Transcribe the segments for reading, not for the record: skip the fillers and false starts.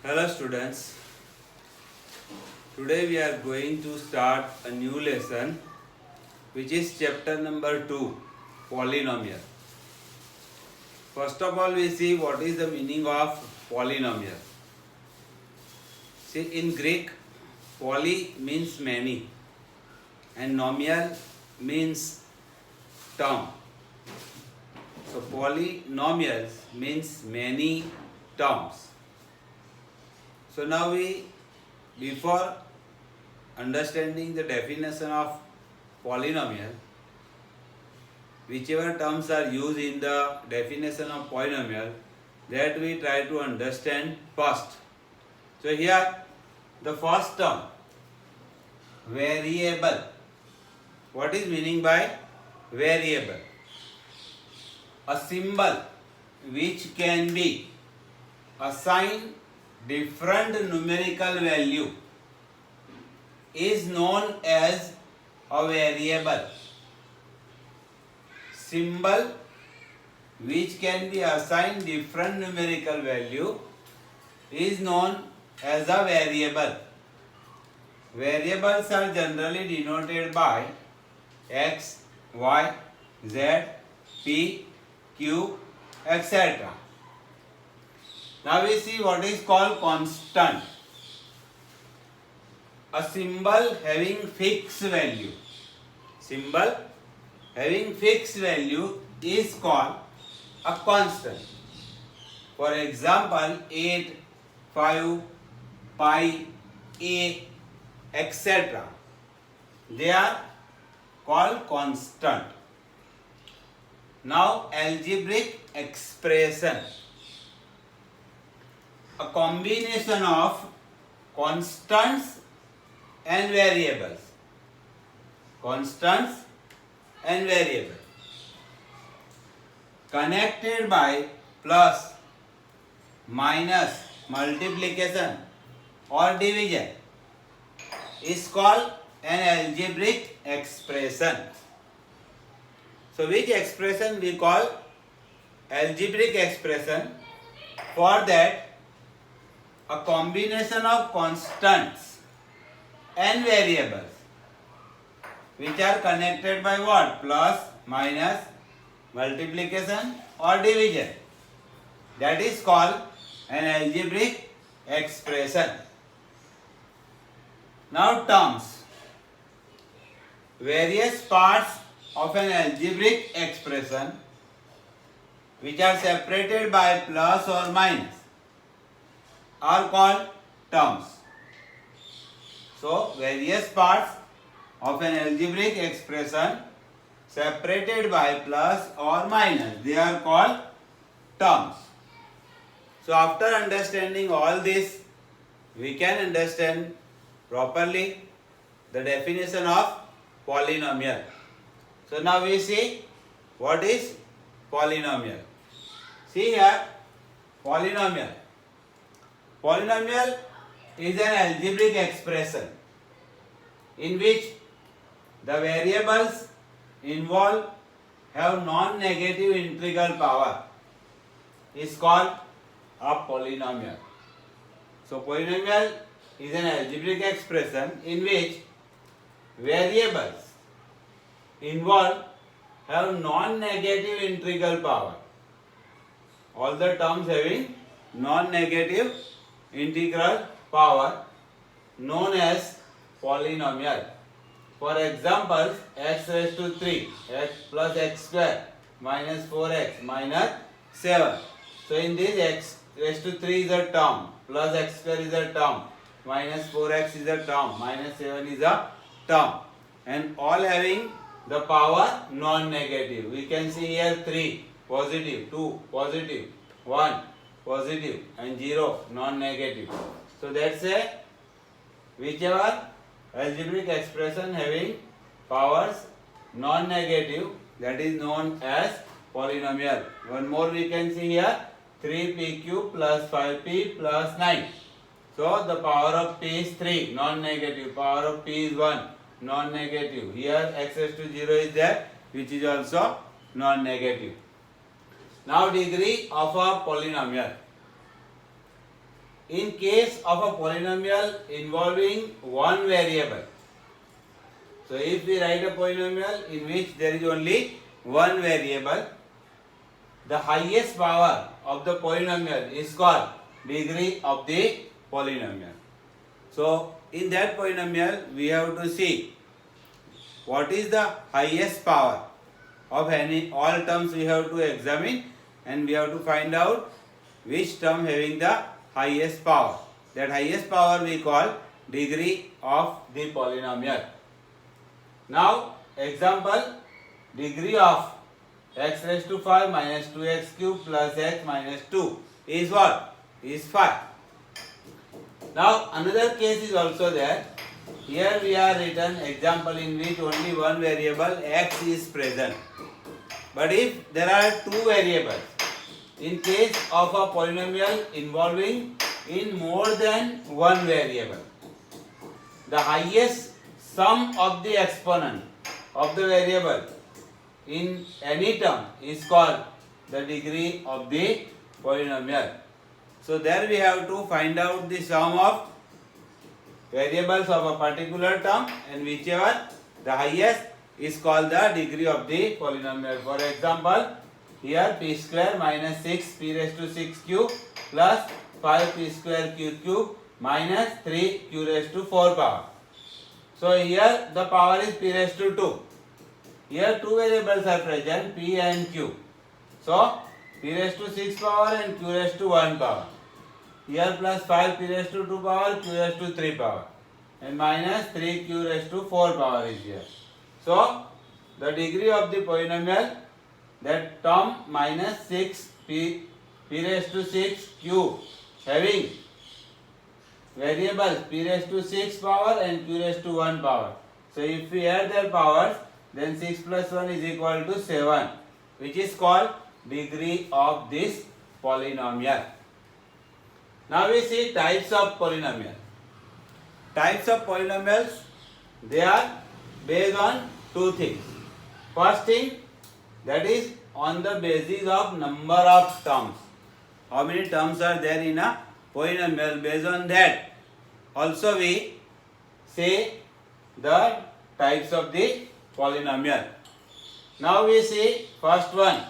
Hello students, today we are going to start a new lesson which is chapter number 2, polynomial. First of all we see what is the meaning of polynomial. See, in Greek, poly means many and nomial means term. So polynomials means many terms. So now before understanding the definition of polynomial, whichever terms are used in the definition of polynomial, that we try to understand first. So here the first term, variable. What is meaning by variable? A symbol which can be assigned different numerical value is known as a variable. Symbol which can be assigned different numerical value is known as a variable. Variables are generally denoted by x, y, z, p, q, etc. Now we see what is called constant. A symbol having fixed value. Symbol having fixed value is called a constant. For example, 8, 5, pi, a, etc. They are called constant. Now algebraic expression. A combination of constants and variables. Constants and variables. Connected by plus, minus, multiplication or division is called an algebraic expression. So which expression we call algebraic expression? For that, a combination of constants and variables which are connected by what? Plus, minus, multiplication or division. That is called an algebraic expression. Now terms. Various parts of an algebraic expression which are separated by plus or minus are called terms. So various parts of an algebraic expression separated by plus or minus, they are called terms. So after understanding all this, we can understand properly the definition of polynomial. So now we see what is polynomial. See here, polynomial. Polynomial is an algebraic expression in which the variables involved have non-negative integral power is called a polynomial. So polynomial is an algebraic expression in which variables involved have non-negative integral power. All the terms having non-negative integral power known as polynomial. For example, x raised to 3, x plus x square minus 4x minus 7. So in this x raised to 3 is a term, plus x square is a term, minus 4x is a term, minus 7 is a term, and all having the power non-negative. We can see here 3 positive, 2 positive, 1 positive and 0 non-negative. So that's a whichever algebraic expression having powers non-negative, that is known as polynomial. One more we can see here, 3pq plus 5p plus 9. So the power of p is 3, non-negative, power of p is 1, non-negative. Here x raised to 0 is there, which is also non-negative. Now degree of a polynomial. in case of a polynomial involving one variable. So if we write a polynomial in which there is only one variable, the highest power of the polynomial is called degree of the polynomial. So in that polynomial we have to see what is the highest power of any all terms we have to examine, and we have to find out which term having the highest power. That highest power we call degree of the polynomial. Now example, degree of x raised to 5 minus 2x cube plus x minus 2 is what? Is 5. Now another case is also there. Here we are written example in which only one variable x is present. But if there are two variables, in case of a polynomial involving in more than one variable, the highest sum of the exponent of the variable in any term is called the degree of the polynomial. So there we have to find out the sum of variables of a particular term, and whichever the highest is called the degree of the polynomial. For example, here p square minus 6 p raised to 6 cube plus 5 p square cube minus 3 q raised to 4 power. So here the power is p raised to 2. Here two variables are present, p and q. So p raised to 6 power and q raised to 1 power. Here plus 5 p raised to 2 power, q raised to 3 power, and minus 3 q raised to 4 power is here. So the degree of the polynomial, that term minus 6 p raised to 6 q having variables p raised to 6 power and q raised to 1 power. So if we add their powers, then 6 plus 1 is equal to 7, which is called degree of this polynomial. Now we see types of polynomial. Types of polynomials, they are based on two things. First thing, that is on the basis of number of terms. How many terms are there in a polynomial? Based on that, also we say the types of the polynomial. Now we see first one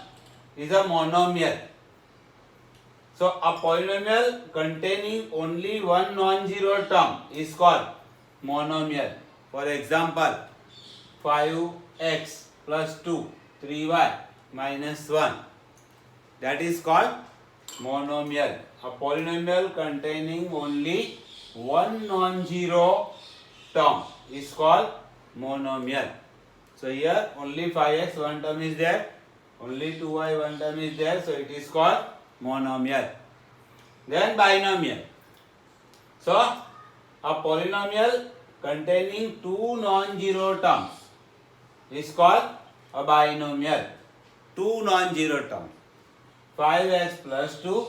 is a monomial. So a polynomial containing only one non-zero term is called monomial. For example, 5x plus 2, 3y minus 1. That is called monomial. A polynomial containing only one non-zero term is called monomial. So here only 5x one term is there, only 2y one term is there, so it is called monomial. Then binomial. So a polynomial containing two non-zero terms is called a binomial. Two non-zero terms, 5x plus 2,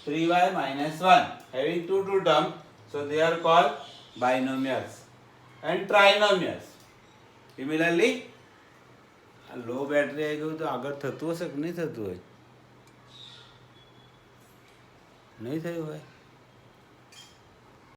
3y minus 1, having two terms, so they are called binomials. And trinomials. Similarly, low battery आई गई तो આગળ થતું હશે કે નહીં થતું હોય? નહીં થયું હોય?